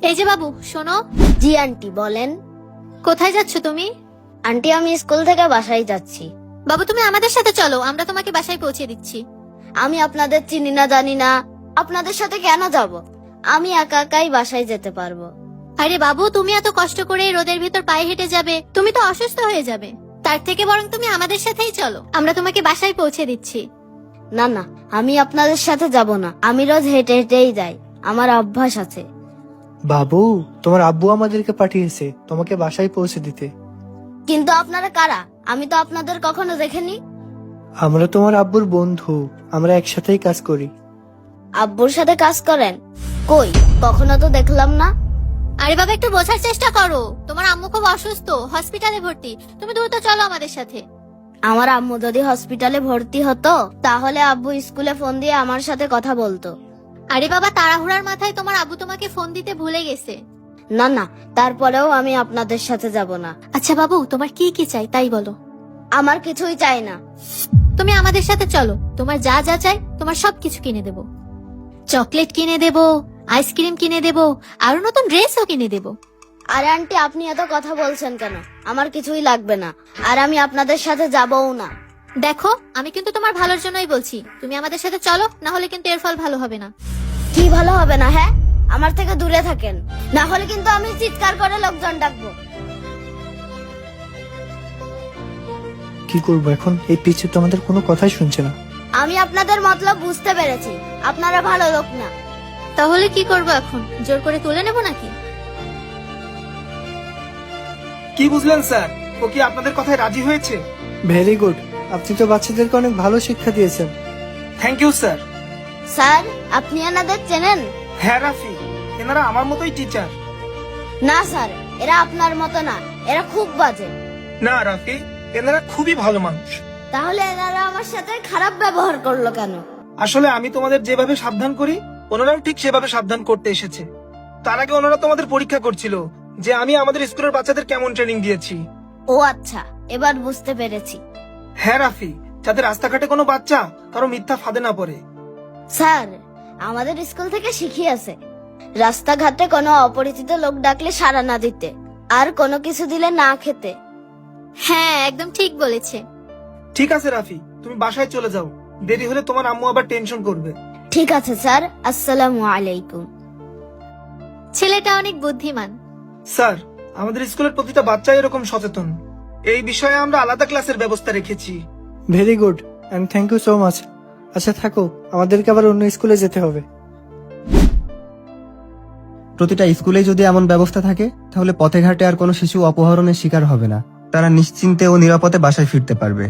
এই যে বাবু শোনো। জি আন্টি বলেন। কোথায় যাচ্ছ তুমি? আন্টি আমি স্কুল থেকে বাসায় যাচ্ছি। বাবু তুমি আমাদের সাথে চলো, আমরা তোমাকে বাসায় পৌঁছে দিচ্ছি। আমি আপনাদের চিনি না জানি না, আপনাদের সাথে কেন যাব? আমি একা একাই বাসায় যেতে পারবো। আরে বাবু তুমি এত কষ্ট করে এই রোদের ভিতর পায়ে হেঁটে যাবে, তুমি তো অসুস্থ হয়ে যাবে। তার থেকে বরং তুমি আমাদের সাথেই চলো, আমরা তোমাকে বাসায় পৌঁছে দিচ্ছি। না না, আমি আপনাদের সাথে যাব না। আমি রোজ হেঁটে হেঁটেই যাই, আমার অভ্যাস আছে। বাবু, তোমার আব্বু আমাদেরকে পাঠিয়েছে তোমাকে বাসায় পৌঁছে দিতে। কিন্তু আপনারা কারা? আমি তো আপনাদের কখনো দেখিনি। আমরা তোমার আব্বুর বন্ধু, আমরা একসাথেই কাজ করি। আব্বুর সাথে কাজ করেন? কই, কখনো তো দেখলাম না। আরে বাবা একটু বোঝার চেষ্টা করো, তোমার আম্মু খুব অসুস্থ, হসপিটালে ভর্তি, তুমি দ্রুত চলো আমাদের সাথে। আমার আম্মু যদি হসপিটালে ভর্তি হতো তাহলে আব্বু স্কুলে ফোন দিয়ে আমার সাথে কথা বলতো। আরে বাবা তাড়াহুড়ার মাথায় তোমার আব্বু তোমাকে ফোন দিতে ভুলে গেছে। না না, তারপরেও আমি আপনাদের সাথে যাব না। আচ্ছা বাবু তোমার কি কি চাই তাই বলো। আমার কিছুই চাই না। তুমি আমাদের সাথে চলো, তোমার যা যা চাই তোমার সবকিছু কিনে দেব। চকলেট কিনে দেব, আইসক্রিম কিনে দেব, আরো নতুন ড্রেসও কিনে দেব। আরে আন্টি আপনি এত কথা বলছেন কেন? আমার কিছুই লাগবে না, আর আমি আপনাদের সাথে যাবও না। দেখো আমি কিন্তু তোমার ভালোর জন্যই বলছি, তুমি আমাদের সাথে চলো, না হলে কিন্তু এর ফল ভালো হবে না। কি ভালো হবে না? হ্যাঁ, আমার থেকে দূরে থাকেন, না হলে কিন্তু আমি চিৎকার করে লোকজন ডাকবো। কি করবো এখন? এই পিচ্ছি তো আমাদের কোনো কথাই শুনছে না। আমি আপনাদের মতলব বুঝতে পেরেছি, আপনারা ভালো লোক না। তাহলে কি করবো এখন? জোর করে তুলে নেব নাকি? কি বুঝলেন স্যার? ও কি আপনাদের কথায় রাজি হয়েছে? ভেরি গুড, আপনি তো বাচ্চাদেরকে অনেক ভালো শিক্ষা দিয়েছেন। Thank you sir. স্যার আপনি এনাদের চেনেন? হ্যাঁ রাফি, এনারা আমার মতোই টিচার। না স্যার, এরা আপনার মতো না, এরা খুব বাজে। না রাফি, এনারা খুবই ভালো মানুষ। তাহলে এনারা আমার সাথে খারাপ ব্যবহার করলো কেন? আসলে আমি তোমাদের যেভাবে সাবধান করি ওনারাও ঠিক সেভাবে সাবধান করতে এসেছে। তার আগে ওনারা তোমাদের পরীক্ষা করছিল যে আমি আমাদের স্কুলের বাচ্চাদের কেমন ট্রেনিং দিয়েছি। ও আচ্ছা, এবার বুঝতে পেরেছি। হ্যাঁ রাফি, যাতে রাস্তাঘাটে কোনো বাচ্চা কারো মিথ্যা ফাঁদে না পড়ে। স্যার আমাদের স্কুল থেকে শিখিয়েছে রাস্তাঘাটে কোনো অপরিচিত লোক ডাকলে সাড়া না দিতে, আর কোনো কিছু দিলে না খেতে। হ্যাঁ একদম ঠিক বলেছে। ঠিক আছে রাফি, তুমি বাসায় চলে যাও, দেরি হলে তোমার আম্মু আবার টেনশন করবে। ঠিক আছে স্যার, আসসালামু আলাইকুম। ছেলেটা অনেক বুদ্ধিমান। স্যার, আমাদের স্কুলের প্রতিটা বাচ্চা এরকম সচেতন। এই বিষয়ে আমরা আলাদা ক্লাসের ব্যবস্থা রেখেছি। Very good and thank you so much. আচ্ছা থাকো, আমাদেরকে আবার অন্য স্কুলে যেতে হবে। প্রতিটা স্কুলে যদি এমন ব্যবস্থা থাকে তাহলে পথে ঘাটে আর কোনো শিশু অপহরণের শিকার হবে না, তারা নিশ্চিন্তে ও নিরাপদে বাসায় ফিরতে পারবে।